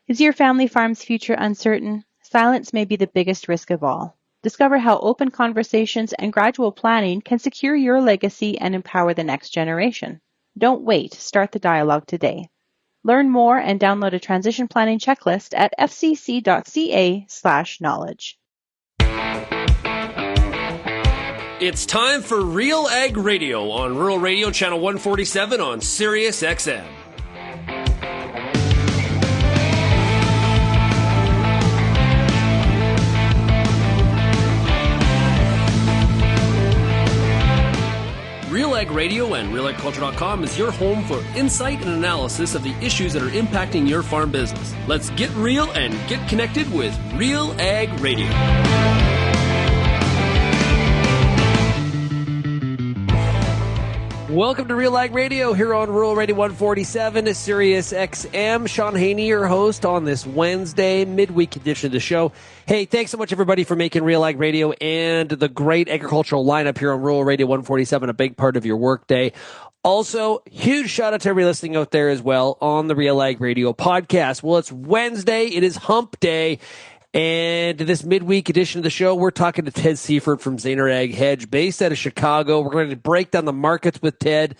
Is your family farm's future uncertain? Silence may be the biggest risk of all. Discover how open conversations and gradual planning can secure your legacy and empower the next generation. Don't wait. Start the dialogue today. Learn more and download a transition planning checklist at fcc.ca/knowledge. It's time for RealAg Radio on Rural Radio Channel 147 on Sirius XM. RealAg Radio and RealAgriculture.com is your home for insight and analysis of the issues that are impacting your farm business. Let's get real and get connected with RealAg Radio. Welcome to RealAg Radio here on Rural Radio 147, Sirius XM. Shaun Haney, your host on this Wednesday midweek edition of the show. Hey, thanks so much, everybody, for making RealAg Radio and the great agricultural lineup here on Rural Radio 147 a big part of your workday. Also, huge shout out to everybody listening out there as well on the RealAg Radio podcast. Well, it's Wednesday. It is hump day. And this midweek edition of the show, we're talking to Ted Seifried from Zaner Hedge, based out of Chicago. We're going to break down the markets with Ted.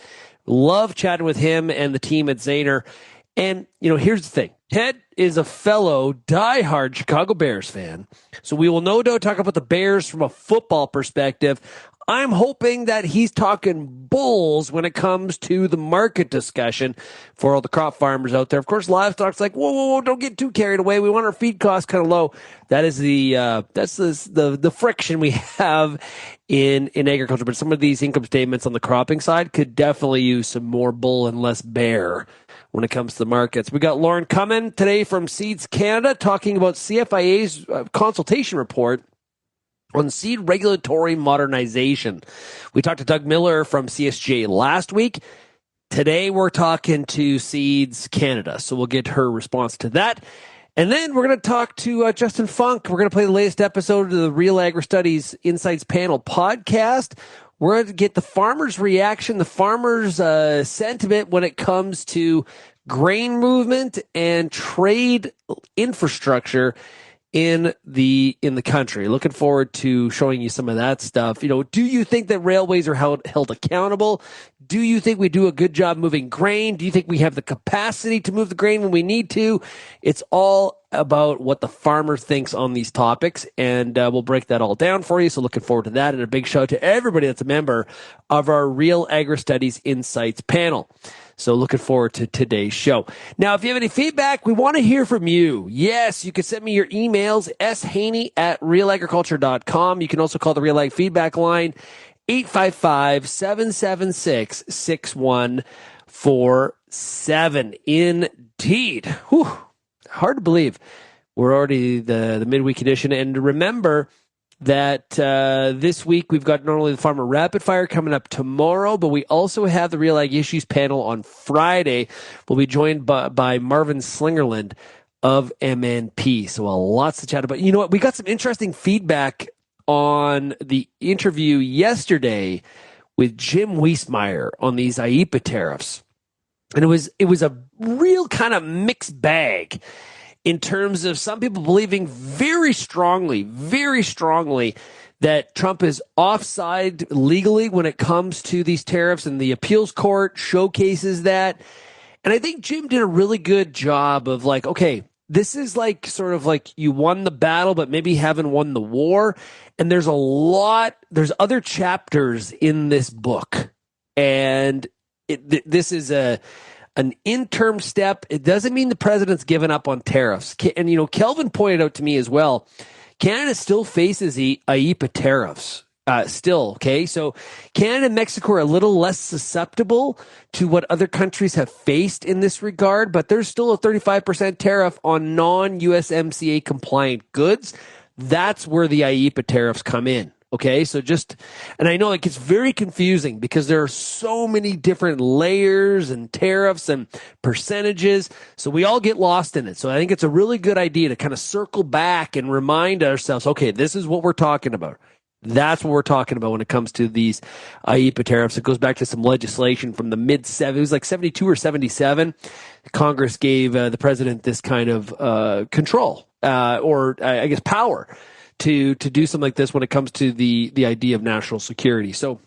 Love chatting with him and the team at Zaner. And, here's the thing. Ted is a fellow diehard Chicago Bears fan. So we will no doubt talk about the Bears from a football perspective. I'm hoping that he's talking bulls when it comes to the market discussion for all the crop farmers out there. Of course, livestock's like, whoa, don't get too carried away. We want our feed costs kind of low. That is the friction we have in agriculture. But some of these income statements on the cropping side could definitely use some more bull and less bear when it comes to the markets. We got Lauren Comin today from Seeds Canada talking about CFIA's consultation report on seed regulatory modernization. We talked to Doug Miller from CSJ last week. Today we're talking to Seeds Canada, so we'll get her response to that. And then we're going to talk to Justin Funk. We're going to play the latest episode of the RealAgristudies Insights Panel podcast. We're going to get the farmers' reaction, the farmers' sentiment when it comes to grain movement and trade infrastructure in the country. Looking forward to showing you some of that stuff. Do you think that railways are held accountable? Do you think we do a good job moving grain? Do you think we have the capacity to move the grain when we need to? It's all about what the farmer thinks on these topics, and we'll break that all down for you. So looking forward to that, and a big shout out to everybody that's a member of our RealAgristudies Insights panel. So looking forward to today's show. Now, if you have any feedback, we want to hear from you. Yes, you can send me your emails, shaney@realagriculture.com. You can also call the RealAg feedback line, 855-776-6147. Indeed. Whew. Hard to believe. We're already the midweek edition. And remember that this week we've got not only the Farmer Rapid Fire coming up tomorrow, but we also have the RealAg Issues panel on Friday. We'll be joined by Marvin Slingerland of MNP. So lots to chat about. You know what? We got some interesting feedback on the interview yesterday with Jim Wiesmeyer on these IEEPA tariffs. And it was a real kind of mixed bag in terms of some people believing very strongly that Trump is offside legally when it comes to these tariffs, and the appeals court showcases that. And I think Jim did a really good job of okay, this is sort of you won the battle, but maybe haven't won the war. And there's other chapters in this book. And this is an interim step. It doesn't mean the president's given up on tariffs. And, Kelvin pointed out to me as well, Canada still faces IEEPA tariffs. Still, okay? So Canada and Mexico are a little less susceptible to what other countries have faced in this regard, but there's still a 35% tariff on non-USMCA compliant goods. That's where the IEEPA tariffs come in. Okay, so and I know it gets very confusing because there are so many different layers and tariffs and percentages, so we all get lost in it. So I think it's a really good idea to kind of circle back and remind ourselves, okay, this is what we're talking about. That's what we're talking about when it comes to these IEPA tariffs. It goes back to some legislation from the mid-70s. It was like 72 or 77. Congress gave the president this kind of control or I guess power to do something like this when it comes to the idea of national security. So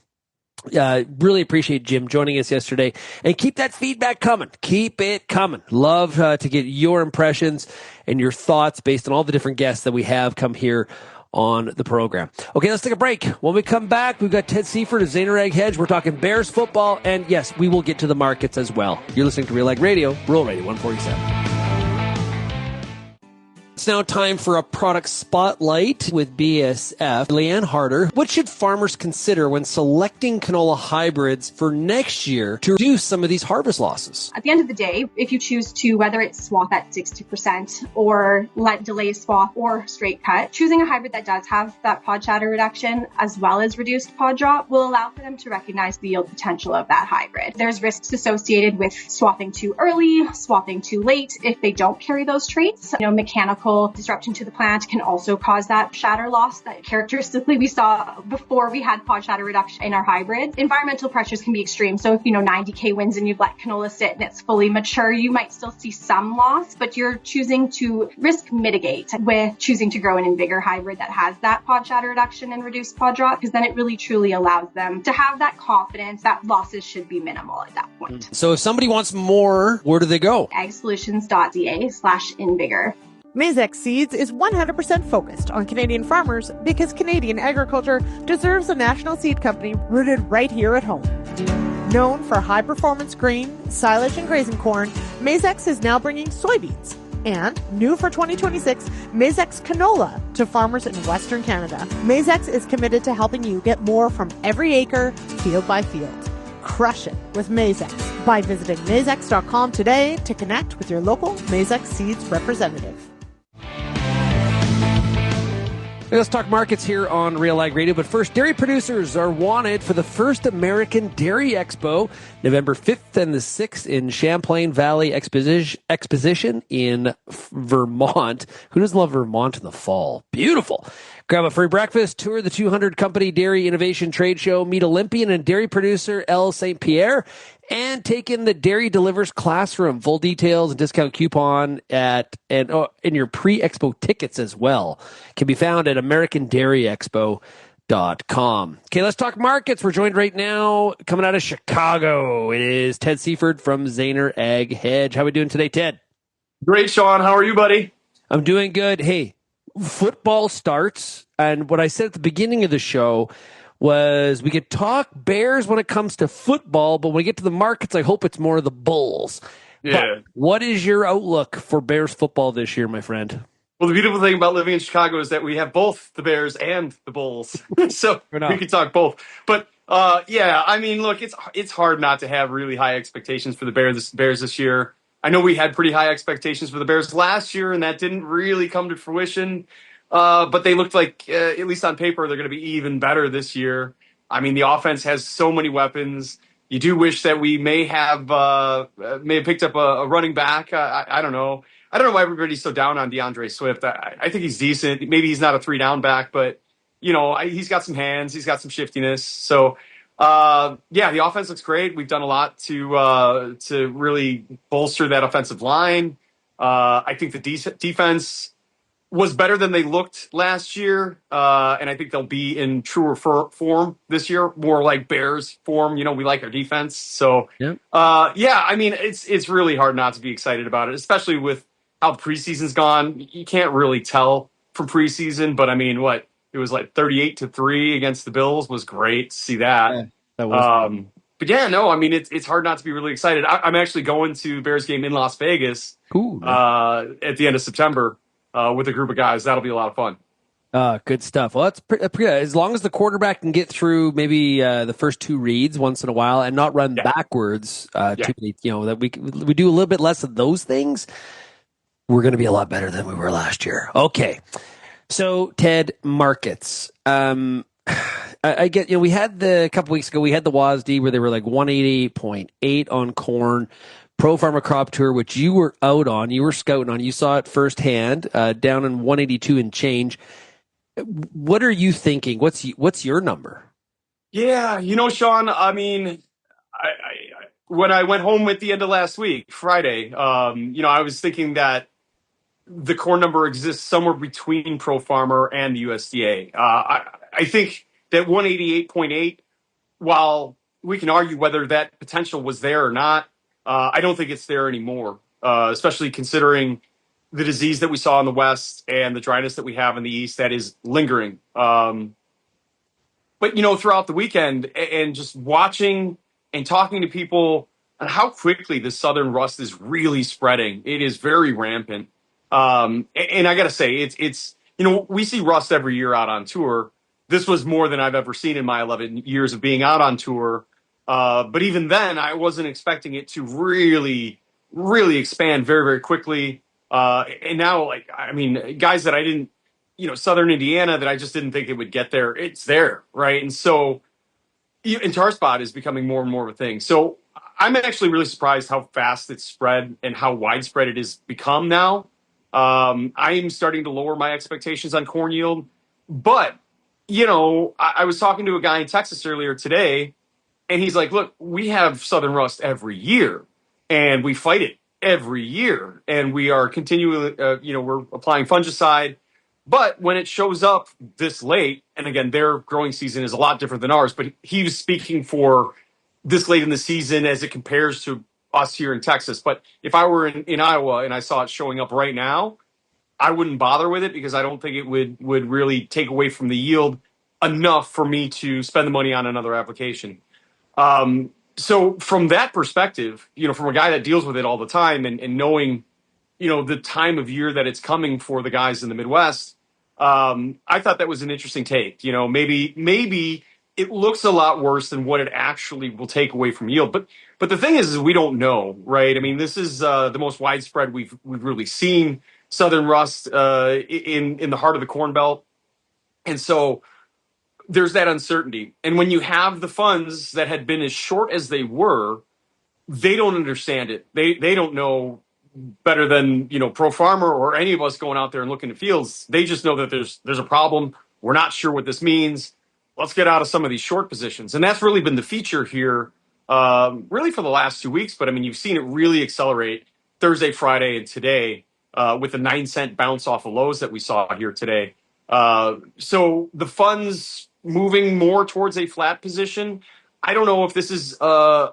really appreciate Jim joining us yesterday, and keep that feedback coming. Keep it coming. Love to get your impressions and your thoughts based on all the different guests that we have come here on the program. Okay, let's take a break. When we come back, we've got Ted Seifried of Zaner Hedge. We're talking Bears football, and yes, we will get to the markets as well. You're listening to RealAg Radio, Rural Radio 147. It's now time for a product spotlight with BASF. Leanne Harder, what should farmers consider when selecting canola hybrids for next year to reduce some of these harvest losses? At the end of the day, if you choose to, whether it's swap at 60% or let delay swap or straight cut, choosing a hybrid that does have that pod shatter reduction as well as reduced pod drop will allow for them to recognize the yield potential of that hybrid. There's risks associated with swapping too early, swapping too late if they don't carry those traits. Mechanical disruption to the plant can also cause that shatter loss that characteristically we saw before we had pod shatter reduction in our hybrids. Environmental pressures can be extreme. So if 90K winds and you've let canola sit and it's fully mature, you might still see some loss, but you're choosing to risk mitigate with choosing to grow an InVigor hybrid that has that pod shatter reduction and reduced pod drop, because then it really truly allows them to have that confidence that losses should be minimal at that point. So if somebody wants more, where do they go? agsolutions.ca/InVigor. Maizex Seeds is 100% focused on Canadian farmers because Canadian agriculture deserves a national seed company rooted right here at home. Known for high-performance grain, silage, and grazing corn, Maizex is now bringing soybeans. And, new for 2026, Maizex canola to farmers in Western Canada. Maizex is committed to helping you get more from every acre, field by field. Crush it with Maizex by visiting maizex.com today to connect with your local Maizex Seeds representative. Let's talk markets here on RealAg Radio. But first, dairy producers are wanted for the first American Dairy Expo, November 5th and the 6th in Champlain Valley Exposition in Vermont. Who doesn't love Vermont in the fall? Beautiful. Grab a free breakfast, tour the 200 Company Dairy Innovation Trade Show, meet Olympian and dairy producer L. St. Pierre, and take in the Dairy Delivers Classroom. Full details and discount coupon in your pre-expo tickets as well can be found at AmericanDairyExpo.com. Okay, let's talk markets. We're joined right now coming out of Chicago. It is Ted Seifried from Zaner Hedge. How are we doing today, Ted? Great, Shaun. How are you, buddy? I'm doing good. Hey, football starts, and what I said at the beginning of the show was we could talk Bears when it comes to football, but when we get to the markets, I hope it's more of the Bulls. Yeah. But what is your outlook for Bears football this year, my friend? Well, the beautiful thing about living in Chicago is that we have both the Bears and the Bulls, so we can talk both. But look, it's hard not to have really high expectations for the Bears this year. I know we had pretty high expectations for the Bears last year, and that didn't really come to fruition. But they looked like, at least on paper, they're going to be even better this year. I mean, the offense has so many weapons. You do wish that we may have picked up a running back. I don't know. I don't know why everybody's so down on DeAndre Swift. I think he's decent. Maybe he's not a 3-down back, but he's got some hands. He's got some shiftiness. So the offense looks great. We've done a lot to really bolster that offensive line. I think the defense was better than they looked last year, and I think they'll be in truer form this year, more like Bears form. We like our defense. So, it's really hard not to be excited about it, especially with how preseason's gone. You can't really tell from preseason, but I mean, it was like 38-3 against the Bills was great to see that. Yeah, that was it's hard not to be really excited. I'm actually going to Bears game in Las Vegas at the end of September with a group of guys. That'll be a lot of fun. Good stuff. Well, that's pretty as long as the quarterback can get through maybe the first two reads once in a while and not run backwards. That we do a little bit less of those things. We're going to be a lot better than we were last year. Okay. So, Ted, markets. I get, we had a couple weeks ago, we had the WASD where they were like 188.8 on corn, Pro Farmer Crop Tour, which you were out on, you were scouting on, you saw it firsthand, down in 182 and change. What are you thinking? What's your number? Yeah, Sean, I mean, when I went home at the end of last week, Friday, I was thinking that the core number exists somewhere between Pro Farmer and the USDA. I think that 188.8, while we can argue whether that potential was there or not, I don't think it's there anymore, especially considering the disease that we saw in the West and the dryness that we have in the East that is lingering. But throughout the weekend and just watching and talking to people on how quickly the southern rust is really spreading, it is very rampant. And I got to say, it's we see rust every year out on tour. This was more than I've ever seen in my 11 years of being out on tour. But even then, I wasn't expecting it to really, really expand very, very quickly. And now, guys that I didn't, Southern Indiana that I just didn't think it would get there, it's there, right? And so, and tar spot is becoming more and more of a thing. So I'm actually really surprised how fast it's spread and how widespread it has become now. I'm starting to lower my expectations on corn yield, but I was talking to a guy in Texas earlier today, and he's like, "Look, we have southern rust every year, and we fight it every year, and we are continually, we're applying fungicide." But when it shows up this late, and again, their growing season is a lot different than ours, but he was speaking for this late in the season as it compares to us here in Texas. But if I were in Iowa and I saw it showing up right now, I wouldn't bother with it because I don't think it would really take away from the yield enough for me to spend the money on another application. So from that perspective, from a guy that deals with it all the time and knowing, the time of year that it's coming for the guys in the Midwest, I thought that was an interesting take. Maybe it looks a lot worse than what it actually will take away from yield. But the thing is we don't know, right? I mean, this is the most widespread we've really seen southern rust in the heart of the Corn Belt, and so there's that uncertainty. And when you have the funds that had been as short as they were, they don't understand it. They don't know better than Pro Farmer or any of us going out there and looking at fields. They just know that there's a problem. We're not sure what this means. Let's get out of some of these short positions, and that's really been the feature here, really for the last 2 weeks. But I mean, you've seen it really accelerate Thursday, Friday, and today with the 9-cent bounce off of lows that we saw here today. So the funds moving more towards a flat position. I don't know if this is an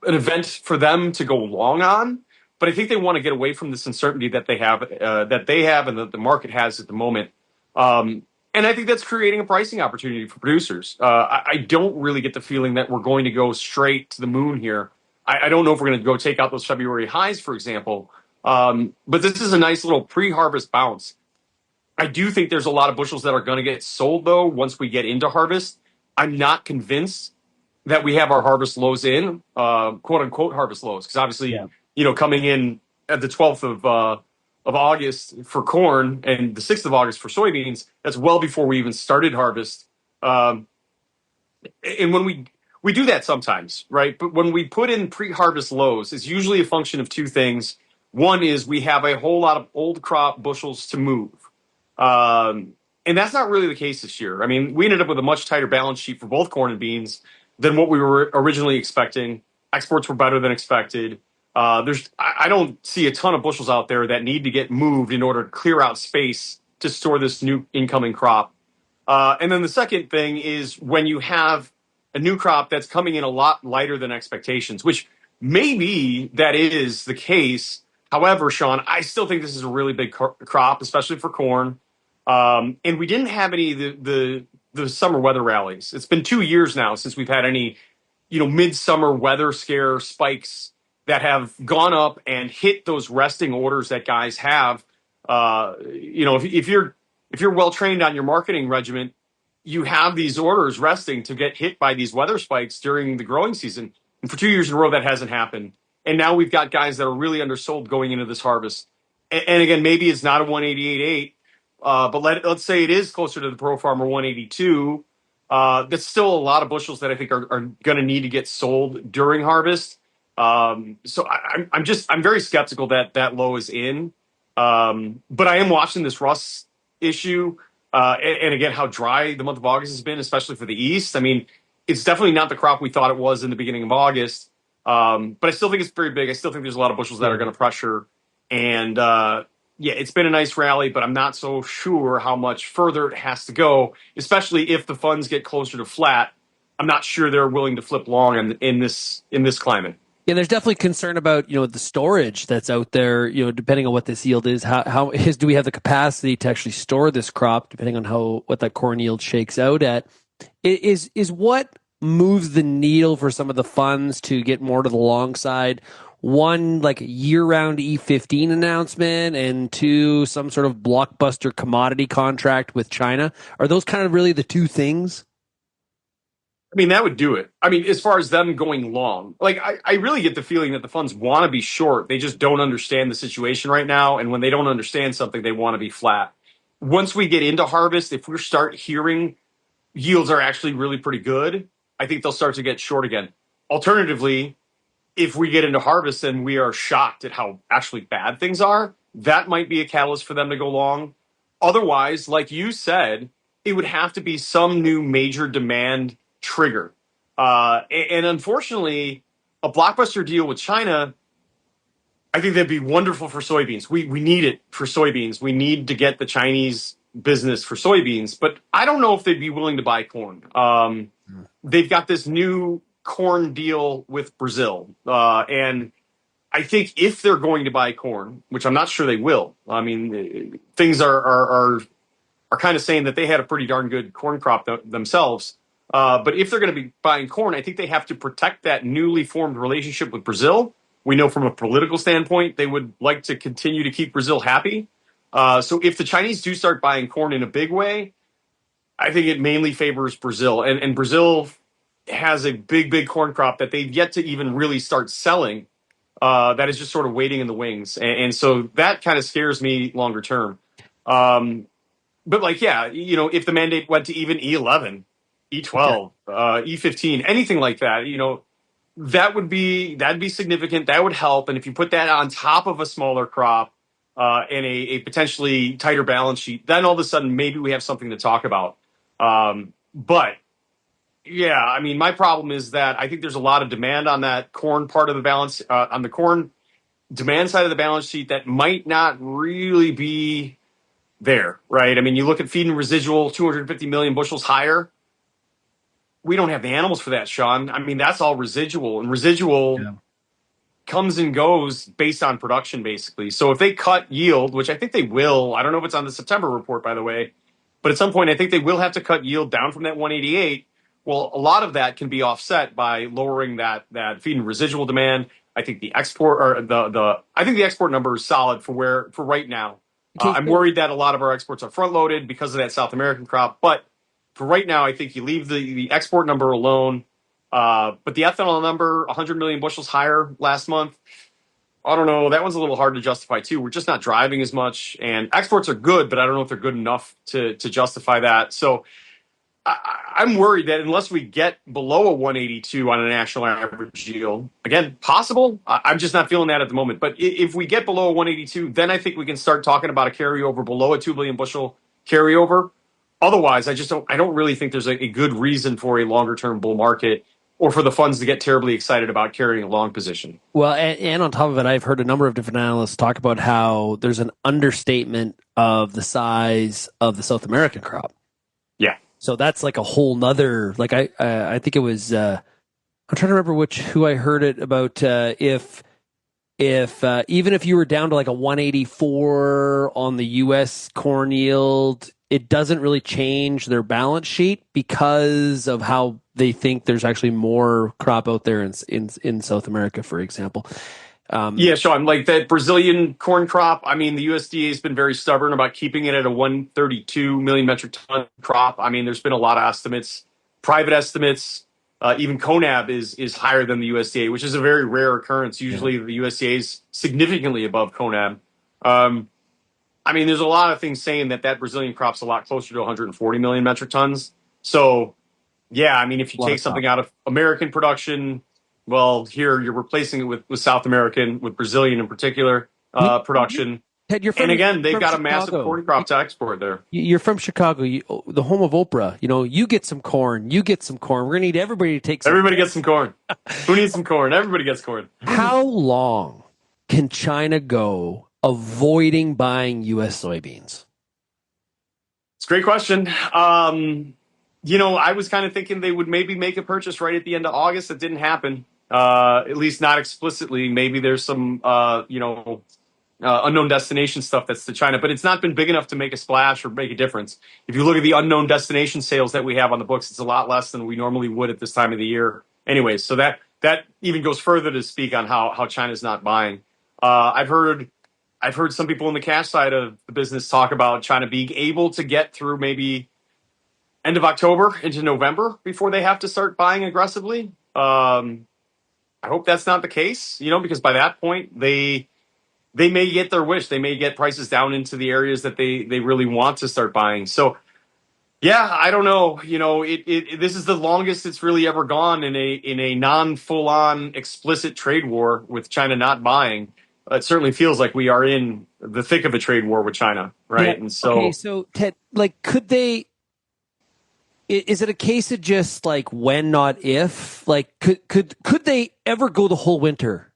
event for them to go long on, but I think they want to get away from this uncertainty that they have, and that the market has at the moment. And I think that's creating a pricing opportunity for producers. I don't really get the feeling that we're going to go straight to the moon here. I don't know if we're going to go take out those February highs, for example. But this is a nice little pre-harvest bounce. I do think there's a lot of bushels that are going to get sold, though, once we get into harvest. I'm not convinced that we have our harvest lows in, quote unquote harvest lows, because obviously, coming in at the 12th of August for corn and the 6th of August for soybeans, that's well before we even started harvest. And when we do that sometimes, right? But when we put in pre-harvest lows, it's usually a function of two things. One is we have a whole lot of old crop bushels to move. And that's not really the case this year. I mean, we ended up with a much tighter balance sheet for both corn and beans than what we were originally expecting. Exports were better than expected. I don't see a ton of bushels out there that need to get moved in order to clear out space to store this new incoming crop. And then the second thing is when you have a new crop that's coming in a lot lighter than expectations, which maybe that is the case. However, Sean, I still think this is a really big crop, especially for corn. And we didn't have any of the summer weather rallies. It's been 2 years now since we've had any, midsummer weather scare spikes that have gone up and hit those resting orders that guys have. If you're well trained on your marketing regimen, you have these orders resting to get hit by these weather spikes during the growing season. And for 2 years in a row, that hasn't happened. And now we've got guys that are really undersold going into this harvest. And again, maybe it's not a 188.8, but let's say it is closer to the Pro Farmer 182. That's still a lot of bushels that I think are going to need to get sold during harvest. So I'm very skeptical that low is in. But I am watching this rust issue. and again, how dry the month of August has been, especially for the East. I mean, it's definitely not the crop we thought it was in the beginning of August. But I still think it's very big. I still think there's a lot of bushels that are going to pressure. And yeah, it's been a nice rally, but I'm not so sure how much further it has to go, especially if the funds get closer to flat. I'm not sure they're willing to flip long in this climate. Yeah, there's definitely concern about the storage that's out there. Depending on what this yield is, do we have the capacity to actually store this crop? Depending on what that corn yield shakes out at, is what moves the needle for some of the funds to get more to the long side. One, like a year-round E15 announcement, and two, some sort of blockbuster commodity contract with China. Are those kind of really the two things? I mean, that would do it. I mean, as far as them going long, like I really get the feeling that the funds want to be short. They just don't understand the situation right now. And when they don't understand something, they want to be flat. Once we get into harvest, if we start hearing yields are actually really pretty good, I think they'll start to get short again. Alternatively, if we get into harvest and we are shocked at how actually bad things are, that might be a catalyst for them to go long. Otherwise, like you said, it would have to be some new major demand trigger. And unfortunately, a blockbuster deal with China, I think that'd be wonderful for soybeans. We need it for soybeans. We need to get the Chinese business for soybeans, but I don't know if they'd be willing to buy corn. They've got this new corn deal with Brazil. And I think if they're going to buy corn, which I'm not sure they will, I mean, things are kind of saying that they had a pretty darn good corn crop themselves. But if they're going to be buying corn, I think they have to protect that newly formed relationship with Brazil. We know from a political standpoint, they would like to continue to keep Brazil happy. So if the Chinese do start buying corn in a big way, I think it mainly favors Brazil. And Brazil has a big corn crop that they've yet to even really start selling. That is just sort of waiting in the wings. And so that kind of scares me longer term. But like, yeah, if the mandate went to even E11, E12, E15, anything like that, that'd be significant. That would help. And if you put that on top of a smaller crop and a potentially tighter balance sheet, then all of a sudden maybe we have something to talk about. But yeah, I mean, my problem is that I think there's a lot of demand on that corn part of the balance, on the corn demand side of the balance sheet that might not really be there, right? I mean, you look at feed and residual, 250 million bushels higher. We don't have the animals for that, Shaun. I mean, that's all residual, and residual comes and goes based on production, basically. So if they cut yield, which I think they will, I don't know if it's on the September report, by the way, but at some point I think they will have to cut yield down from that 188. Well, a lot of that can be offset by lowering that feed and residual demand. I think the export or I think the export number is solid for right now. I'm worried that a lot of our exports are front loaded because of that South American crop, but for right now, I think you leave the export number alone. But the ethanol number, 100 million bushels higher last month. I don't know. That one's a little hard to justify too. We're just not driving as much, and exports are good, but I don't know if they're good enough to justify that. So I'm worried that unless we get below a 182 on a national average yield, again, possible. I'm just not feeling that at the moment. But if we get below a 182, then I think we can start talking about a carryover below a 2 billion bushel carryover. Otherwise, I don't really think there's a good reason for a longer term bull market or for the funds to get terribly excited about carrying a long position. Well, and on top of it, I've heard a number of different analysts talk about how there's an understatement of the size of the South American crop. Yeah. So that's like a whole nother, like I think it was, I'm trying to remember who I heard it about, if even if you were down to like a 184 on the U.S. corn yield, it doesn't really change their balance sheet because of how they think there's actually more crop out there in South America, for example. Yeah, Shaun, like that Brazilian corn crop, I mean, the USDA has been very stubborn about keeping it at a 132 million metric ton crop. I mean, there's been a lot of estimates, private estimates. Even CONAB is higher than the USDA, which is a very rare occurrence. Usually the USDA is significantly above CONAB. I mean, there's a lot of things saying that Brazilian crop's a lot closer to 140 million metric tons. So, yeah, I mean, if you take something out of American production, well, here you're replacing it with South American, with Brazilian in particular production. Ted, you're from, and again, they've got Chicago. A massive corn crop to export there. You're from Chicago, the home of Oprah. You get some corn. You get some corn. We're going to need everybody to take some. Everybody gets some corn. Who needs some corn? Everybody gets corn. How long can China go avoiding buying U.S. soybeans? It's a great question. I was kind of thinking they would maybe make a purchase right at the end of August. It didn't happen, at least not explicitly. Maybe there's some, unknown destination stuff that's to China, but it's not been big enough to make a splash or make a difference. If you look at the unknown destination sales that we have on the books, it's a lot less than we normally would at this time of the year. Anyways, so that even goes further to speak on how China's not buying. I've heard some people in the cash side of the business talk about China being able to get through maybe end of October into November before they have to start buying aggressively. I hope that's not the case, because by that point they may get their wish. They may get prices down into the areas that they really want to start buying. So, yeah, I don't know. This is the longest it's really ever gone in a non full on explicit trade war with China not buying. It certainly feels like we are in the thick of a trade war with China, right? Yeah. And so, okay, so Ted, could they? Is it a case of just when, not if? Could they ever go the whole winter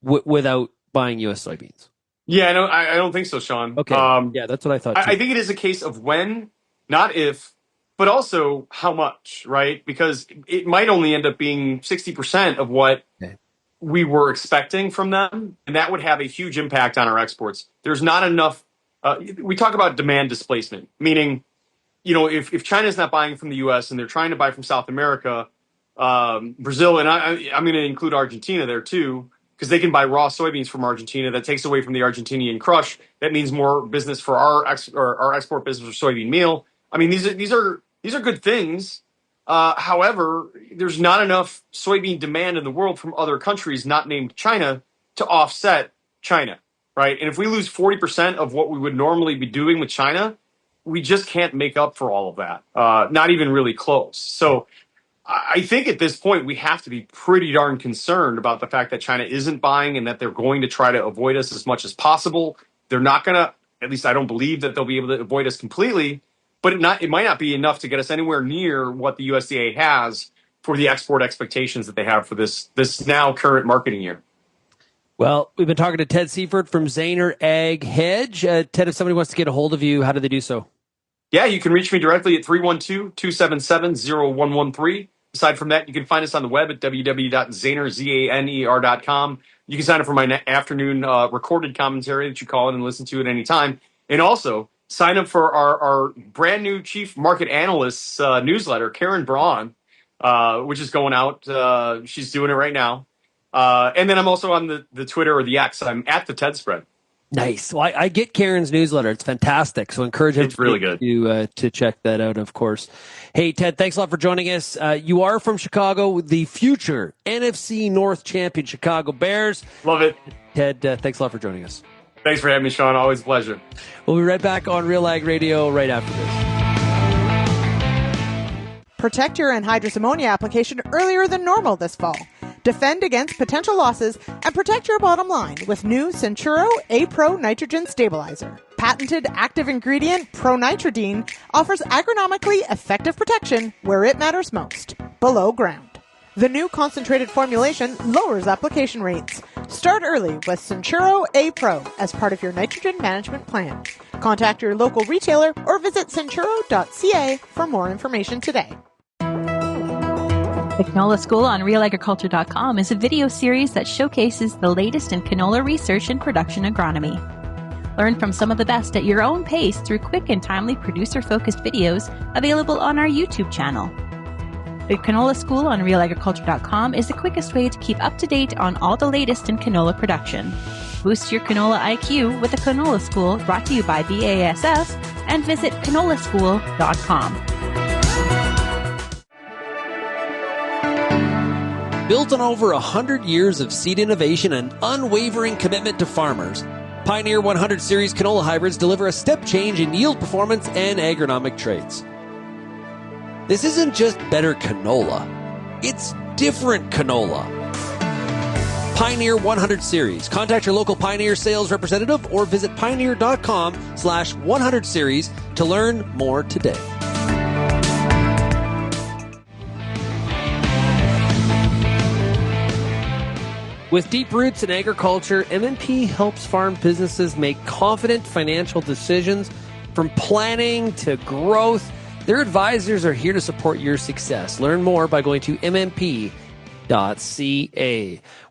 without buying U.S. soybeans? Yeah, no, I don't think so, Sean. Okay, yeah, that's what I thought. I think it is a case of when, not if, but also how much, right? Because it might only end up being 60% of what we were expecting from them, and that would have a huge impact on our exports. There's not enough. We talk about demand displacement, meaning, if China's not buying from the U.S. and they're trying to buy from South America, Brazil, and I'm going to include Argentina there too, because they can buy raw soybeans from Argentina. That takes away from the Argentinian crush. That means more business for our export business for soybean meal. I mean, these are good things. However, there's not enough soybean demand in the world from other countries not named China to offset China, right? And if we lose 40% of what we would normally be doing with China, we just can't make up for all of that. Not even really close. So I think at this point, we have to be pretty darn concerned about the fact that China isn't buying and that they're going to try to avoid us as much as possible. They're not going to, at least I don't believe that they'll be able to avoid us completely, but it might not be enough to get us anywhere near what the USDA has for the export expectations that they have for this now current marketing year. Well, we've been talking to Ted Seifried from Zaner Ag Hedge. Ted, if somebody wants to get a hold of you, how do they do so? Yeah, you can reach me directly at 312-277-0113. Aside from that, you can find us on the web at www.zaner.com. You can sign up for my afternoon recorded commentary that you call in and listen to at any time. And also, sign up for our brand new Chief Market Analyst's newsletter, Karen Braun, which is going out. She's doing it right now. And then I'm also on the Twitter or the X. I'm at the Ted Spread. Nice. Well, I get Karen's newsletter. It's fantastic. So encourage everybody to check that out, of course. Hey, Ted, thanks a lot for joining us. You are from Chicago, the future NFC North champion Chicago Bears. Love it. Ted, thanks a lot for joining us. Thanks for having me, Sean. Always a pleasure. We'll be right back on RealAg Radio right after this. Protect your anhydrous ammonia application earlier than normal this fall. Defend against potential losses and protect your bottom line with new Centuro A-Pro Nitrogen Stabilizer. Patented active ingredient pronitridine offers agronomically effective protection where it matters most, below ground. The new concentrated formulation lowers application rates. Start early with Centuro A-Pro as part of your nitrogen management plan. Contact your local retailer or visit centuro.ca for more information today. The Canola School on RealAgriculture.com is a video series that showcases the latest in canola research and production agronomy. Learn from some of the best at your own pace through quick and timely producer-focused videos available on our YouTube channel. The Canola School on RealAgriculture.com is the quickest way to keep up to date on all the latest in canola production. Boost your canola IQ with the Canola School, brought to you by BASF, and visit canolaschool.com. Built on over 100 years of seed innovation and unwavering commitment to farmers, Pioneer 100 Series canola hybrids deliver a step change in yield performance and agronomic traits. This isn't just better canola, it's different canola. Pioneer 100 Series. Contact your local Pioneer sales representative or visit pioneer.com/100 series to learn more today. With deep roots in agriculture, MNP helps farm businesses make confident financial decisions from planning to growth. Their advisors are here to support your success. Learn more by going to mmp.ca.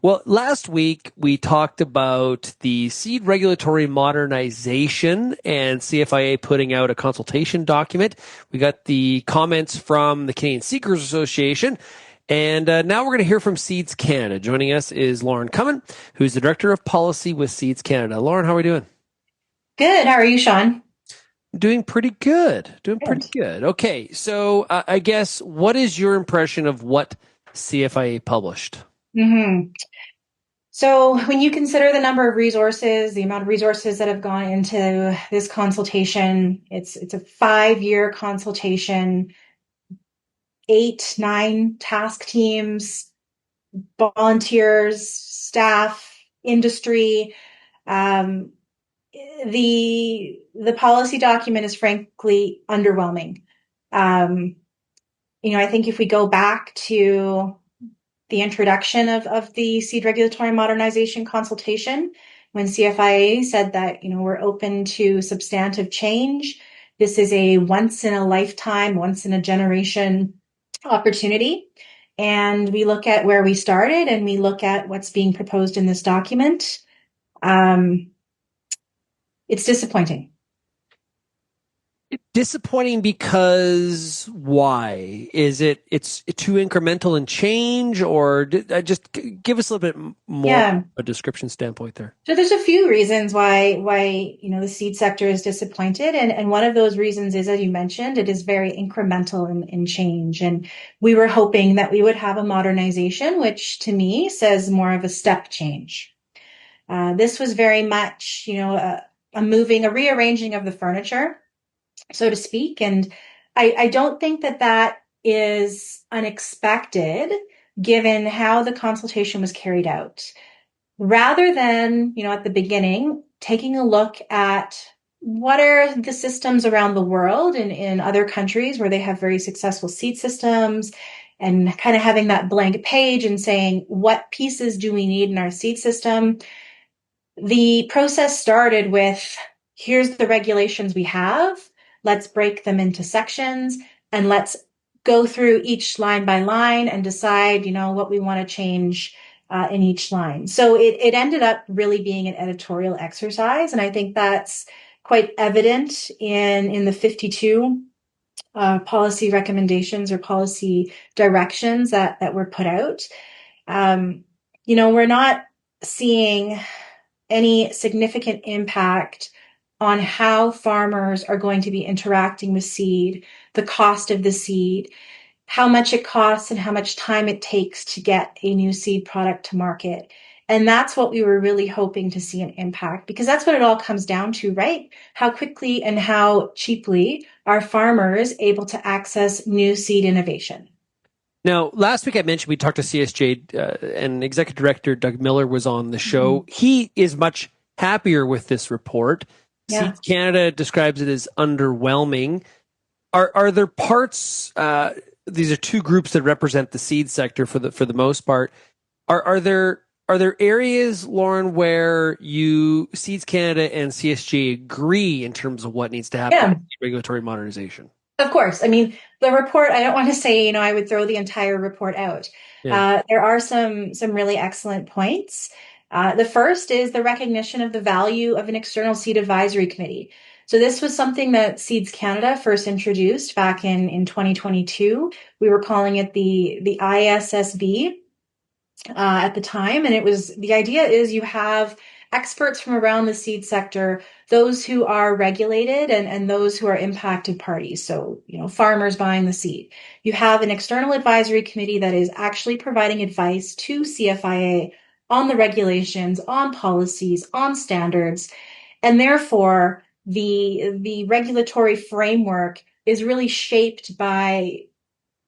Well, last week we talked about the seed regulatory modernization and CFIA putting out a consultation document. We got the comments from the Canadian Seekers Association. And now we're going to hear from Seeds Canada. Joining us is Comin, who's the Director of Policy with Seeds Canada. Lauren, how are we doing? Good. How are you, Shaun? Doing pretty good. Pretty good. Okay, so I guess, what is your impression of what CFIA published? Mm-hmm. So when you consider the number of resources, the amount of resources that have gone into this consultation, it's a 5-year consultation, 8-9 task teams, volunteers, staff, industry. The policy document is frankly underwhelming. I think if we go back to the introduction of the seed regulatory modernization consultation, when CFIA said that, we're open to substantive change, this is a once in a lifetime, once in a generation opportunity. And we look at where we started and we look at what's being proposed in this document. It's disappointing. Disappointing because why? Is it's too incremental in change, or just give us a little bit more a description standpoint there? So there's a few reasons why the seed sector is disappointed, and one of those reasons is, as you mentioned, it is very incremental in change. And we were hoping that we would have a modernization, which to me says more of a step change. This was very much, a rearranging of the furniture, so to speak. And I don't think that is unexpected given how the consultation was carried out. Rather than, at the beginning, taking a look at what are the systems around the world and in other countries where they have very successful seed systems, and kind of having that blank page and saying, what pieces do we need in our seed system? The process started with, here's the regulations we have. Let's break them into sections and let's go through each line by line and decide, what we want to change in each line. So it ended up really being an editorial exercise. And I think that's quite evident in the 52 policy recommendations or policy directions that were put out. We're not seeing any significant impact on how farmers are going to be interacting with seed, the cost of the seed, how much it costs and how much time it takes to get a new seed product to market. And that's what we were really hoping to see an impact, because that's what it all comes down to, right? How quickly and how cheaply are farmers able to access new seed innovation? Now, last week I mentioned we talked to CSJ and Executive Director Doug Miller was on the show. Mm-hmm. He is much happier with this report. Yeah. Seeds Canada describes it as underwhelming. Are there parts? These are two groups that represent the seed sector for the most part. Are there areas, Lauren, where Seeds Canada and CSJ agree in terms of what needs to happen with regulatory modernization? Of course. I mean, the report, I don't want to say, I would throw the entire report out. Yeah. There are some really excellent points. The first is the recognition of the value of an external seed advisory committee. So this was something that Seeds Canada first introduced back in 2022. We were calling it the ISSB at the time. And the idea is you have experts from around the seed sector, those who are regulated and those who are impacted parties. So, farmers buying the seed. You have an external advisory committee that is actually providing advice to CFIA on the regulations, on policies, on standards. And therefore, the regulatory framework is really shaped by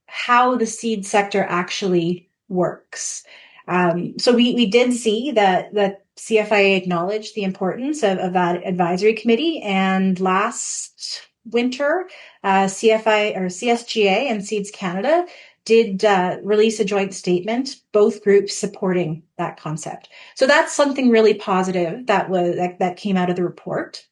how the seed sector actually works. So we did see that CFIA acknowledged the importance of that advisory committee, and last winter, CFI or CSGA and Seeds Canada did release a joint statement, both groups supporting that concept. So that's something really positive that came out of the report.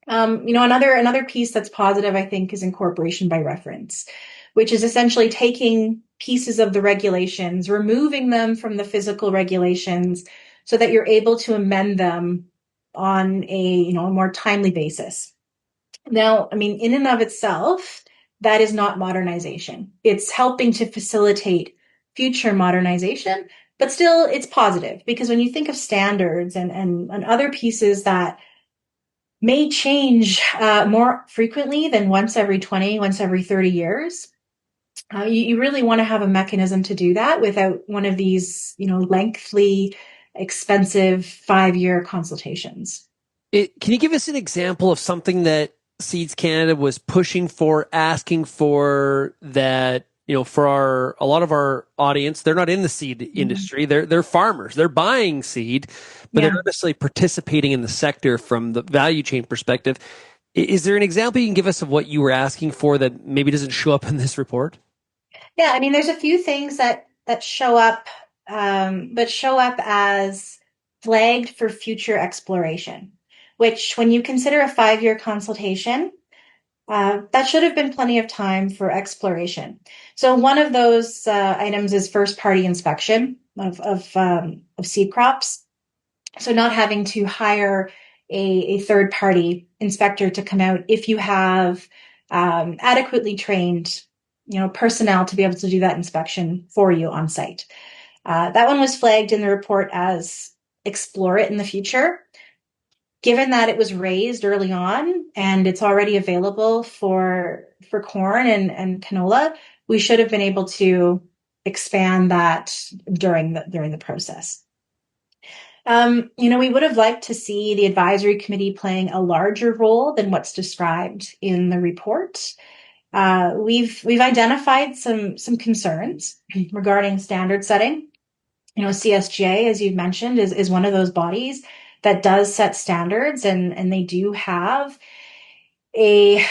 Another piece that's positive, I think, is incorporation by reference, which is essentially taking pieces of the regulations, removing them from the physical regulations so that you're able to amend them on a more timely basis. Now, I mean, in and of itself, that is not modernization. It's helping to facilitate future modernization, but still it's positive, because when you think of standards and other pieces that may change more frequently than once every 20, once every 30 years, you really want to have a mechanism to do that without one of these, lengthy, expensive 5-year consultations. Can you give us an example of something that Seeds Canada was pushing for, asking for, that, for a lot of our audience, they're not in the seed industry. They're farmers. They're buying seed, but they're not necessarily participating in the sector from the value chain perspective. Is there an example you can give us of what you were asking for that maybe doesn't show up in this report? Yeah, I mean, there's a few things that show up, but show up as flagged for future exploration, which, when you consider a 5-year consultation, that should have been plenty of time for exploration. So one of those items is first-party inspection of seed crops. So not having to hire a third-party inspector to come out if you have adequately trained, personnel to be able to do that inspection for you on site. That one was flagged in the report as explore it in the future. Given that it was raised early on and it's already available for corn and canola, we should have been able to expand that during the process. We would have liked to see the advisory committee playing a larger role than what's described in the report. We've identified some concerns regarding standard setting. CSGA, as you've mentioned, is one of those bodies that does set standards, and they do have a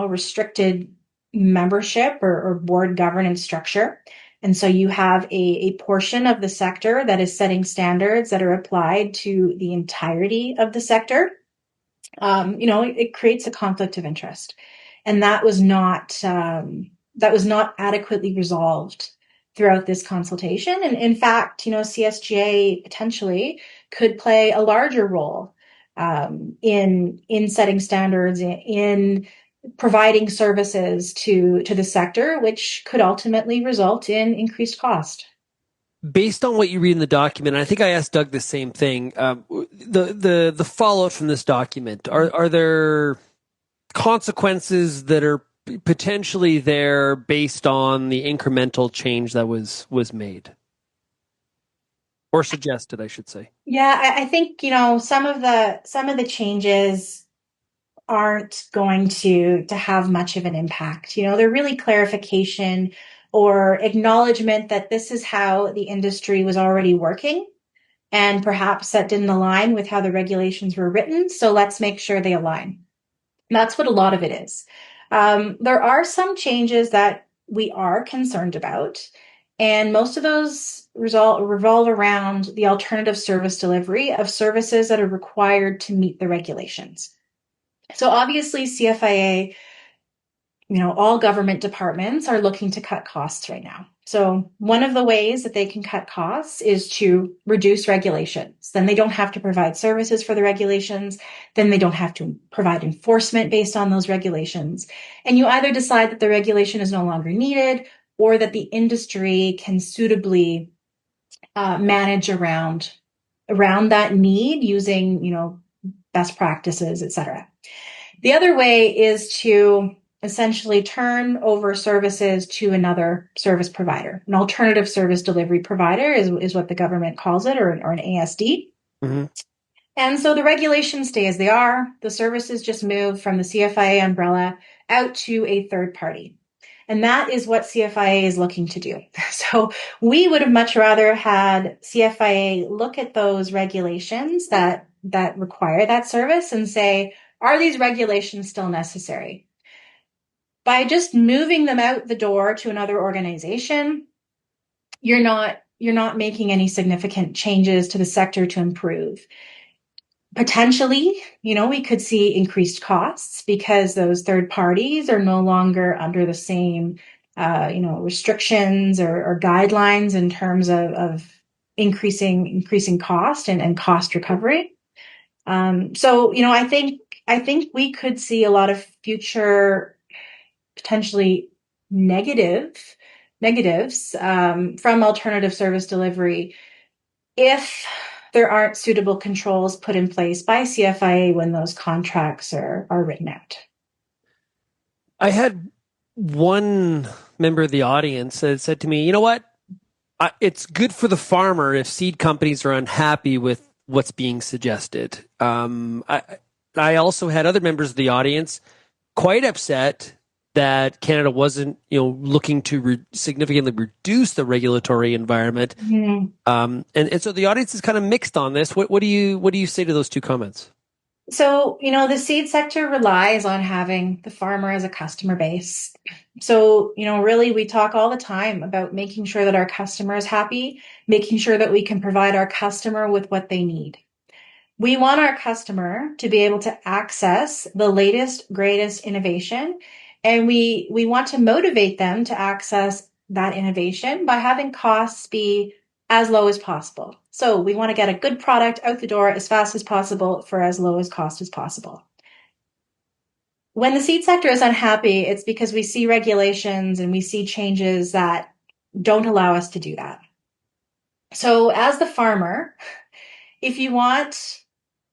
restricted membership or board governance structure. And so you have a portion of the sector that is setting standards that are applied to the entirety of the sector. It creates a conflict of interest, and that was not adequately resolved throughout this consultation. And in fact, CSGA potentially could play a larger role in setting standards, in providing services to the sector, which could ultimately result in increased cost. Based on what you read in the document, and I think I asked Doug the same thing, the fallout from this document, are there consequences that are potentially there based on the incremental change that was made? Or suggested, I should say. Yeah, I think, some of the changes aren't going to have much of an impact. They're really clarification or acknowledgement that this is how the industry was already working, and perhaps that didn't align with how the regulations were written. So let's make sure they align. And that's what a lot of it is. There are some changes that we are concerned about, and most of those revolve around the alternative service delivery of services that are required to meet the regulations. So obviously CFIA, all government departments are looking to cut costs right now. So one of the ways that they can cut costs is to reduce regulations. Then they don't have to provide services for the regulations. Then they don't have to provide enforcement based on those regulations. And you either decide that the regulation is no longer needed, or that the industry can suitably manage around that need using, best practices, et cetera. The other way is to essentially turn over services to another service provider. An alternative service delivery provider is what the government calls it, or an ASD. Mm-hmm. And so the regulations stay as they are. The services just move from the CFIA umbrella out to a third party. And that is what CFIA is looking to do. So we would have much rather had CFIA look at those regulations that require that service and say, are these regulations still necessary? By just moving them out the door to another organization, you're not making any significant changes to the sector to improve. Potentially, we could see increased costs because those third parties are no longer under the same, restrictions or guidelines in terms of increasing cost and cost recovery. So, I think we could see a lot of future potentially negatives from alternative service delivery if there aren't suitable controls put in place by CFIA when those contracts are written out. I had one member of the audience that said to me, you know what? It's good for the farmer if seed companies are unhappy with what's being suggested. I also had other members of the audience quite upset that Canada wasn't, looking to significantly reduce the regulatory environment. Mm-hmm. And so the audience is kind of mixed on this. What do you say to those two comments? So, the seed sector relies on having the farmer as a customer base. So, really we talk all the time about making sure that our customer is happy, making sure that we can provide our customer with what they need. We want our customer to be able to access the latest, greatest innovation. And we want to motivate them to access that innovation by having costs be as low as possible. So we want to get a good product out the door as fast as possible for as low as cost as possible. When the seed sector is unhappy, it's because we see regulations and we see changes that don't allow us to do that. So as the farmer, if you want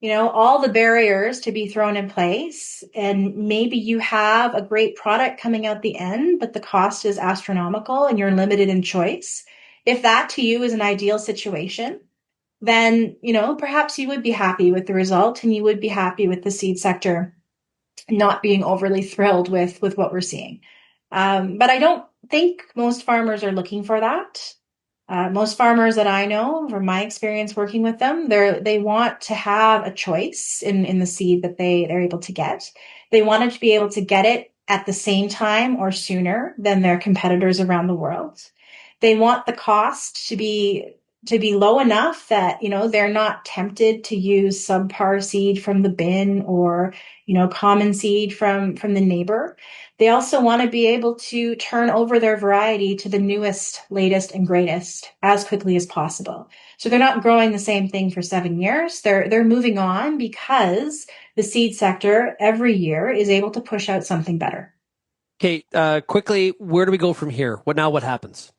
all the barriers to be thrown in place, and maybe you have a great product coming out the end, but the cost is astronomical and you're limited in choice. If that to you is an ideal situation, then, perhaps you would be happy with the result and you would be happy with the seed sector not being overly thrilled with what we're seeing. But I don't think most farmers are looking for that. Most farmers that I know, from my experience working with them, they want to have a choice in the seed that they're able to get. They wanted to be able to get it at the same time or sooner than their competitors around the world. They want the cost to be low enough that, they're not tempted to use subpar seed from the bin or, common seed from the neighbor. They also want to be able to turn over their variety to the newest, latest, and greatest as quickly as possible. So they're not growing the same thing for 7 years. They're moving on because the seed sector every year is able to push out something better. Okay, quickly, where do we go from here? What happens?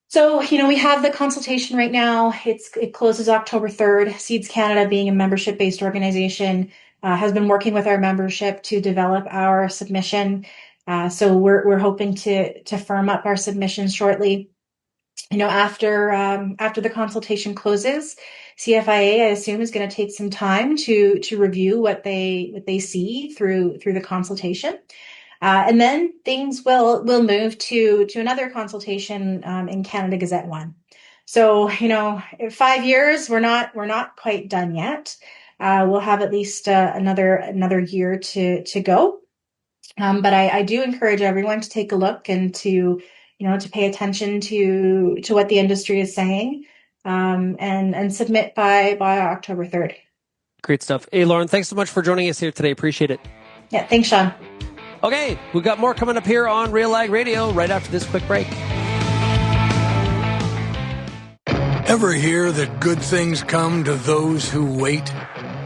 So, we have the consultation right now. It closes October 3rd. Seeds Canada, being a membership-based organization, has been working with our membership to develop our submission. So we're hoping to firm up our submission shortly. After the consultation closes, CFIA, I assume, is going to take some time to review what they see through the consultation. And then things will move to another consultation in Canada Gazette 1. So, 5 years, we're not quite done yet. We'll have at least another year to go. But I do encourage everyone to take a look and to pay attention to what the industry is saying, and submit by October 3rd. Great stuff. Hey, Lauren, thanks so much for joining us here today. Appreciate it. Yeah, thanks, Shaun. Okay, we've got more coming up here on RealAg Radio right after this quick break. Ever hear that good things come to those who wait?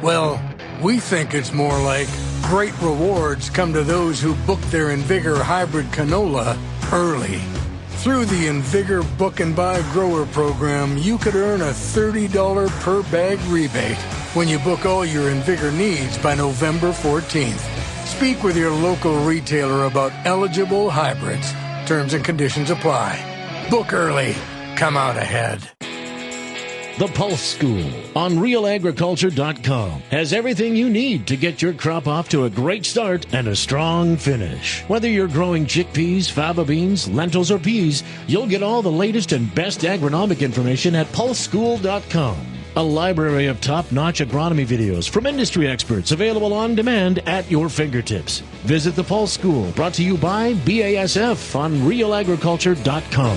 Well, we think it's more like great rewards come to those who book their Invigor hybrid canola early. Through the Invigor Book and Buy Grower Program, you could earn a $30 per bag rebate when you book all your Invigor needs by November 14th. Speak with your local retailer about eligible hybrids. Terms and conditions apply. Book early. Come out ahead. The Pulse School on RealAgriculture.com has everything you need to get your crop off to a great start and a strong finish. Whether you're growing chickpeas, faba beans, lentils, or peas, you'll get all the latest and best agronomic information at PulseSchool.com. A library of top-notch agronomy videos from industry experts available on demand at your fingertips. Visit the Pulse School, brought to you by BASF on RealAgriculture.com.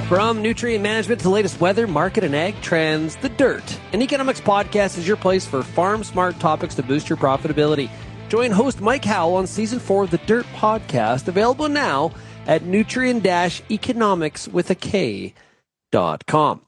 From nutrient management to the latest weather, market, and ag trends, The Dirt, an economics podcast, is your place for farm-smart topics to boost your profitability. Join host Mike Howell on Season 4 of The Dirt podcast, available now at nutrient-economics.com.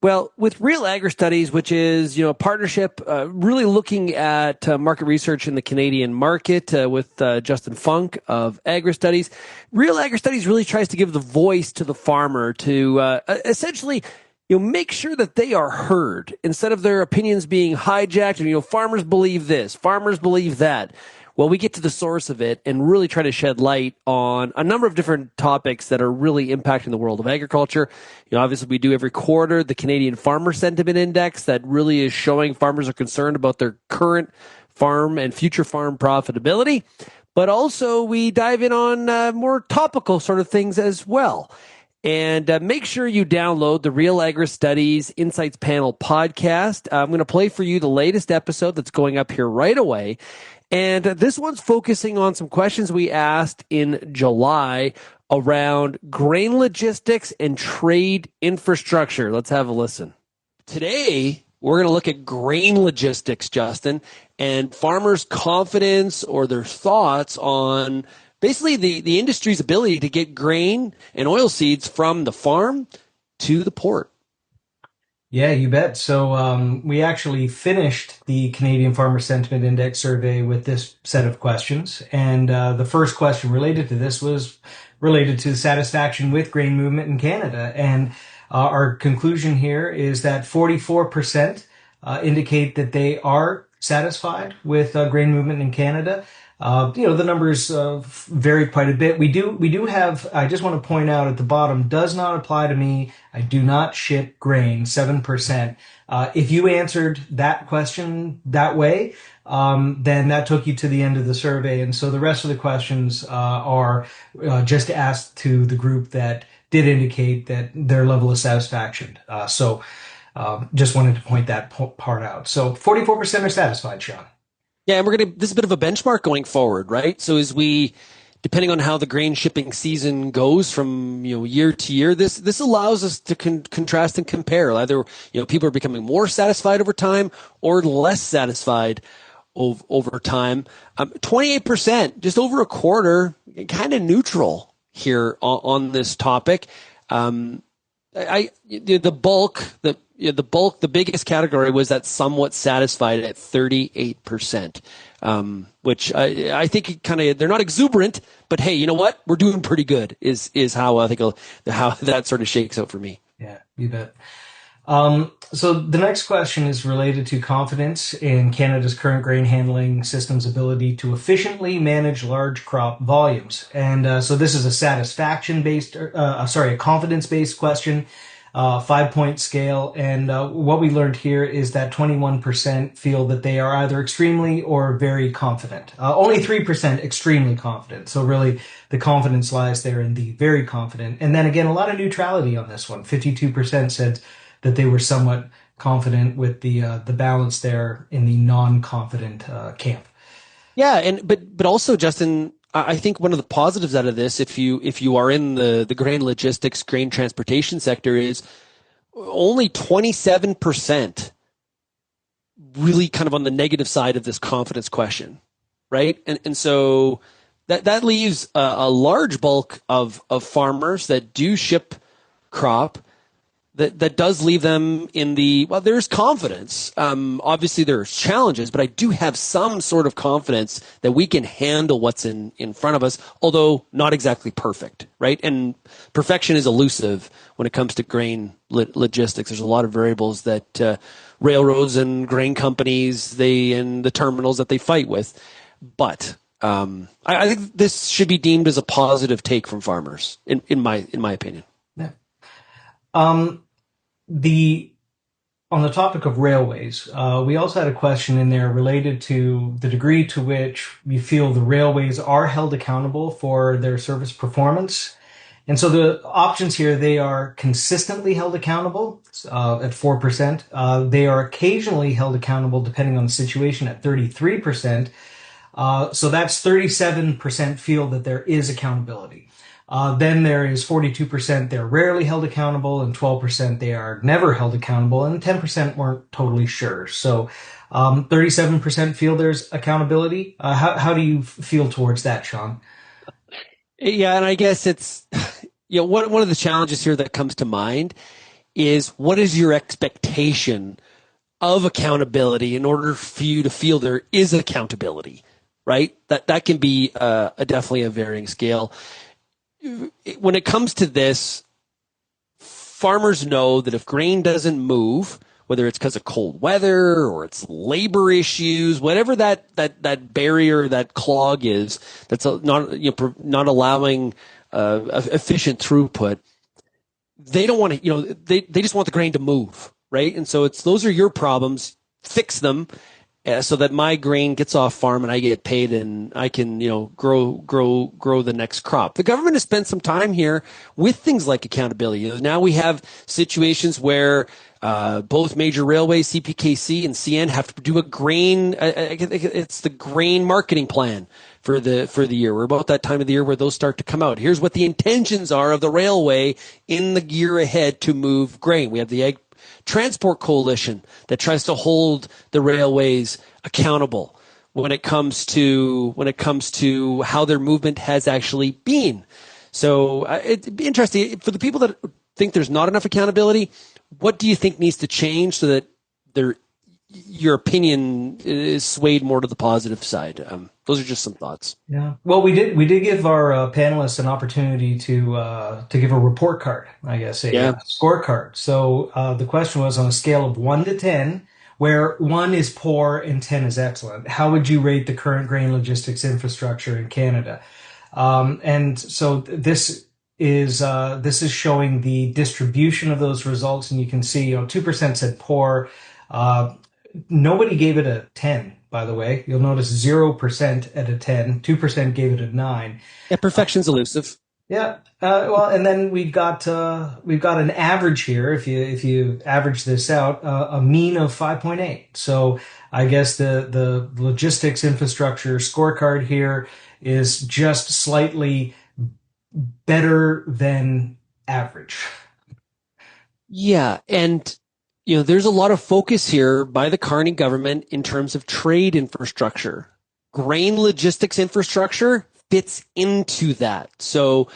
Well, with RealAgristudies, which is a partnership really looking at market research in the Canadian market with Justin Funk of AgriStudies, RealAgristudies really tries to give the voice to the farmer to essentially make sure that they are heard instead of their opinions being hijacked. And farmers believe this, farmers believe that. Well, we get to the source of it and really try to shed light on a number of different topics that are really impacting the world of agriculture. Obviously, we do every quarter the Canadian Farmer Sentiment Index that really is showing farmers are concerned about their current farm and future farm profitability. But also, we dive in on more topical sort of things as well. And make sure you download the Real Agri-Studies Insights Panel podcast. I'm going to play for you the latest episode that's going up here right away. And this one's focusing on some questions we asked in July around grain logistics and trade infrastructure. Let's have a listen. Today, we're going to look at grain logistics, Justin, and farmers' confidence or their thoughts on basically the industry's ability to get grain and oilseeds from the farm to the port. Yeah, you bet. So we actually finished the Canadian Farmer Sentiment Index survey with this set of questions. And the first question related to this was related to satisfaction with grain movement in Canada. And our conclusion here is that 44% indicate that they are satisfied with grain movement in Canada. The numbers vary quite a bit. We do have, I just want to point out at the bottom, does not apply to me. I do not ship grain, 7%. If you answered that question that way, then that took you to the end of the survey. And so the rest of the questions are just asked to the group that did indicate that their level of satisfaction. Just wanted to point that part out. So 44% are satisfied, Shaun. Yeah, and this is a bit of a benchmark going forward, right? So as we, depending on how the grain shipping season goes from year to year, this allows us to contrast and compare. Either people are becoming more satisfied over time or less satisfied over time. 28%, just over a quarter, kind of neutral here on this topic. The biggest category was that somewhat satisfied at 38%, which I think they're not exuberant, but hey, you know what? We're doing pretty good is how I think how that sort of shakes out for me. Yeah, you bet. So the next question is related to confidence in Canada's current grain handling system's ability to efficiently manage large crop volumes. And so this is a a confidence-based question. 5-point scale. And what we learned here is that 21% feel that they are either extremely or very confident. Only 3% extremely confident. So really the confidence lies there in the very confident. And then again, a lot of neutrality on this one. 52% said that they were somewhat confident, with the balance there in the non-confident camp. Yeah, but also, Justin, I think one of the positives out of this, if you are in the grain logistics, grain transportation sector, is only 27% really kind of on the negative side of this confidence question, right? And so that leaves a large bulk of farmers that do ship crop that does leave them in there's confidence. Obviously there's challenges, but I do have some sort of confidence that we can handle what's in front of us, although not exactly perfect, right? And perfection is elusive when it comes to grain logistics. There's a lot of variables that railroads and grain companies, and the terminals that they fight with. But I think this should be deemed as a positive take from farmers, in my opinion. Yeah. On the topic of railways, we also had a question in there related to the degree to which you feel the railways are held accountable for their service performance. And so the options here, they are consistently held accountable at 4%. They are occasionally held accountable depending on the situation at 33%. So that's 37% feel that there is accountability. Then there is 42% they're rarely held accountable, and 12% they are never held accountable, and 10% weren't totally sure. So 37% feel there's accountability. How do you feel towards that, Shaun? Yeah, and I guess it's, one of the challenges here that comes to mind is, what is your expectation of accountability in order for you to feel there is accountability, right? That can be definitely a varying scale. When it comes to this, farmers know that if grain doesn't move, whether it's because of cold weather or it's labor issues, whatever that barrier, that clog is, that's not allowing efficient throughput, they don't want to, they just want the grain to move, right? And so those are your problems. Fix them. So that my grain gets off farm and I get paid and I can, grow the next crop. The government has spent some time here with things like accountability. Now we have situations where both major railways, CPKC and CN, have to do a grain. It's the grain marketing plan for the year. We're about that time of the year where those start to come out. Here's what the intentions are of the railway in the year ahead to move grain. We have the Ag Transport Coalition that tries to hold the railways accountable when it comes to how their movement has actually been. So it'd be interesting for the people that think there's not enough accountability. What do you think needs to change so that your opinion is swayed more to the positive side? Those are just some thoughts. Yeah. Well, we did give our panelists an opportunity to give a report card, I guess, a scorecard. So the question was, on a scale of 1 to 10, where 1 is poor and 10 is excellent, how would you rate the current grain logistics infrastructure in Canada? And so this is showing the distribution of those results, and you can see 2% said poor. Nobody gave it a 10. By the way, you'll notice 0% at a 10, 2% gave it a 9. Yeah, perfection's elusive. Yeah. Well, and then we've got an average here. If you average this out, a mean of 5.8. So I guess the logistics infrastructure scorecard here is just slightly better than average. Yeah, and there's a lot of focus here by the Carney government in terms of trade infrastructure. Grain logistics infrastructure fits into that. So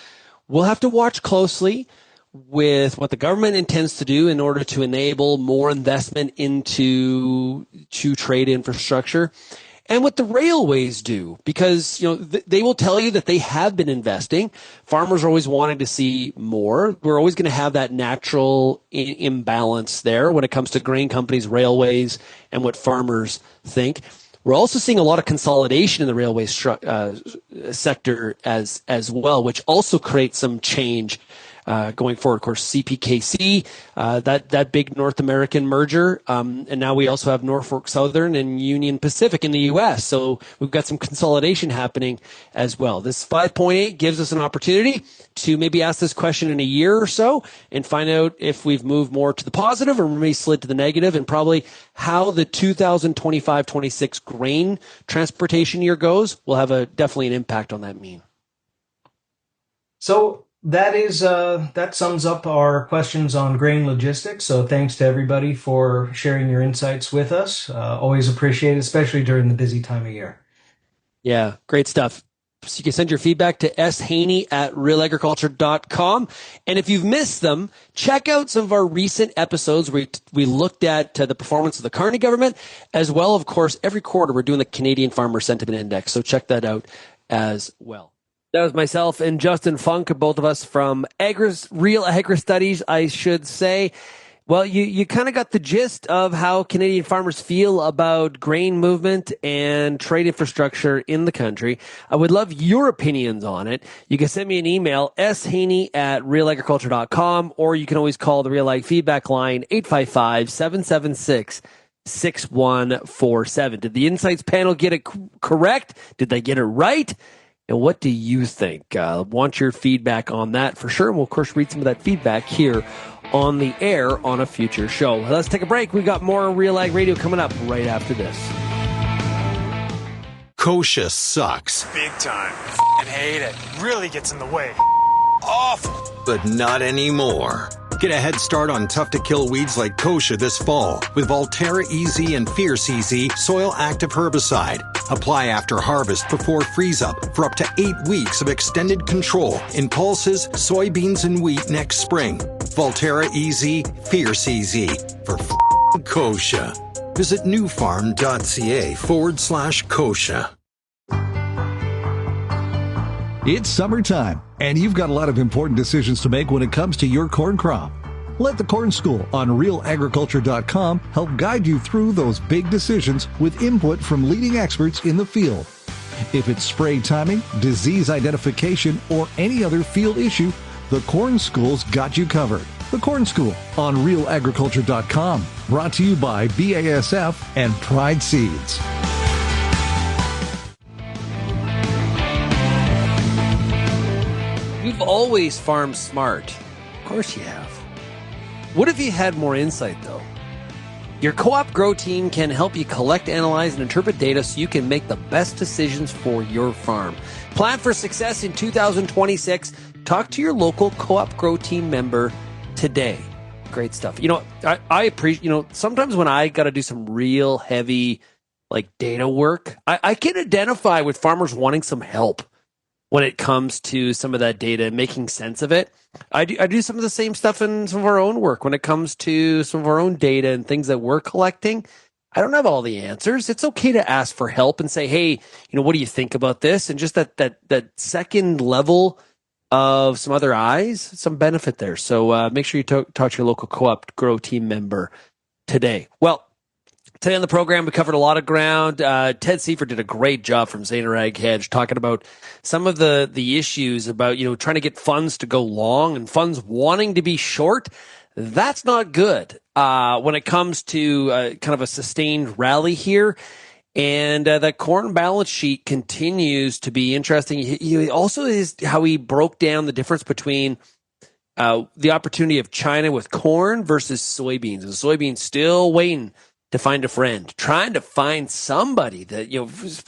we'll have to watch closely with what the government intends to do in order to enable more investment into trade infrastructure, and what the railways do, because they will tell you that they have been investing. Farmers are always wanting to see more. We're always going to have that natural imbalance there when it comes to grain companies, railways, and what farmers think. We're also seeing a lot of consolidation in the railway sector as well, which also creates some change going forward. Of course, CPKC, that big North American merger, and now we also have Norfolk Southern and Union Pacific in the U.S. So we've got some consolidation happening as well. This 5.8 gives us an opportunity to maybe ask this question in a year or so and find out if we've moved more to the positive or maybe slid to the negative, and probably how the 2025-26 grain transportation year goes will have definitely an impact on that mean. So that sums up our questions on grain logistics. So thanks to everybody for sharing your insights with us. Always appreciate it, especially during the busy time of year. Yeah, great stuff. So you can send your feedback to shaney@realagriculture.com. And if you've missed them, check out some of our recent episodes where we looked at the performance of the Carney government, as well, of course, every quarter we're doing the Canadian Farmer Sentiment Index. So check that out as well. That was myself and Justin Funk, both of us from RealAgristudies, I should say. Well, you kind of got the gist of how Canadian farmers feel about grain movement and trade infrastructure in the country. I would love your opinions on it. You can send me an email, shaney@realagriculture.com, or you can always call the RealAg feedback line, 855-776-6147. Did the Insights panel get it correct? Did they get it right? And what do you think? Want your feedback on that for sure. And we'll, of course, read some of that feedback here on the air on a future show. Let's take a break. We've got more RealAg Radio coming up right after this. Kochia sucks. Big time. I hate it. Really gets in the way. Awful. But not anymore. Get a head start on tough-to-kill weeds like kochia this fall with Volterra EZ and Fierce EZ soil-active herbicide. Apply after harvest before freeze-up for up to 8 weeks of extended control in pulses, soybeans, and wheat next spring. Volterra EZ, Fierce EZ for kochia. Visit newfarm.ca/kochia. It's summertime, and you've got a lot of important decisions to make when it comes to your corn crop. Let the Corn School on RealAgriculture.com help guide you through those big decisions with input from leading experts in the field. If it's spray timing, disease identification, or any other field issue, the Corn School's got you covered. The Corn School on RealAgriculture.com, brought to you by BASF and Pride Seeds. You've always farmed smart. Of course you have. What if you had more insight, though? Your co-op grow team can help you collect, analyze, and interpret data so you can make the best decisions for your farm. Plan for success in 2026. Talk to your local co-op grow team member today. Great stuff. You know, I appreciate, sometimes when I got to do some real heavy, data work, I can identify with farmers wanting some help when it comes to some of that data and making sense of it. I do some of the same stuff in some of our own work when it comes to some of our own data and things that we're collecting. I don't have all the answers. It's okay to ask for help and say, hey, what do you think about this? And just that second level of some other eyes, some benefit there. So make sure you talk to your local co-op grow team member today. Well, today on the program, we covered a lot of ground. Ted Seifried did a great job from Zaner Hedge talking about some of the issues about, trying to get funds to go long and funds wanting to be short. That's not good when it comes to kind of a sustained rally here. And that corn balance sheet continues to be interesting. He also is how he broke down the difference between the opportunity of China with corn versus soybeans. And soybeans still waiting to find a friend, trying to find somebody that,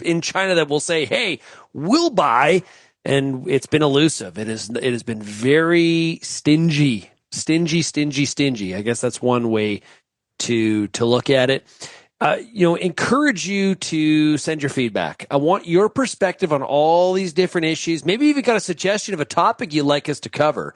in China that will say, hey, we'll buy. And it's been elusive. It has been very stingy. I guess that's one way to look at it. Encourage you to send your feedback. I want your perspective on all these different issues. Maybe you've got a suggestion of a topic you'd like us to cover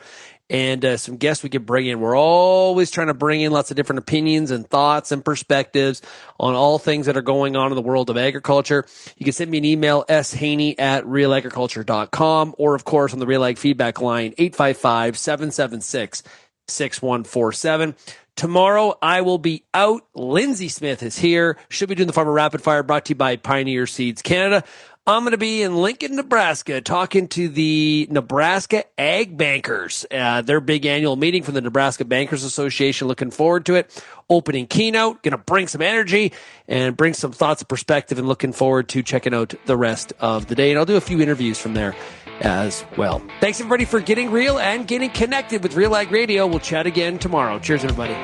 and some guests we could bring in. We're always trying to bring in lots of different opinions and thoughts and perspectives on all things that are going on in the world of agriculture. You can send me an email, shaney@realagriculture.com, or, of course, on the RealAg feedback line, 855-776-6147. Tomorrow, I will be out. Lindsay Smith is here. She'll be doing the Farmer Rapid Fire, brought to you by Comin of Seeds Canada. I'm going to be in Lincoln, Nebraska, talking to the Nebraska Ag Bankers. Their big annual meeting from the Nebraska Bankers Association. Looking forward to it. Opening keynote. Going to bring some energy and bring some thoughts and perspective, and looking forward to checking out the rest of the day. And I'll do a few interviews from there as well. Thanks, everybody, for getting real and getting connected with RealAg Radio. We'll chat again tomorrow. Cheers, everybody.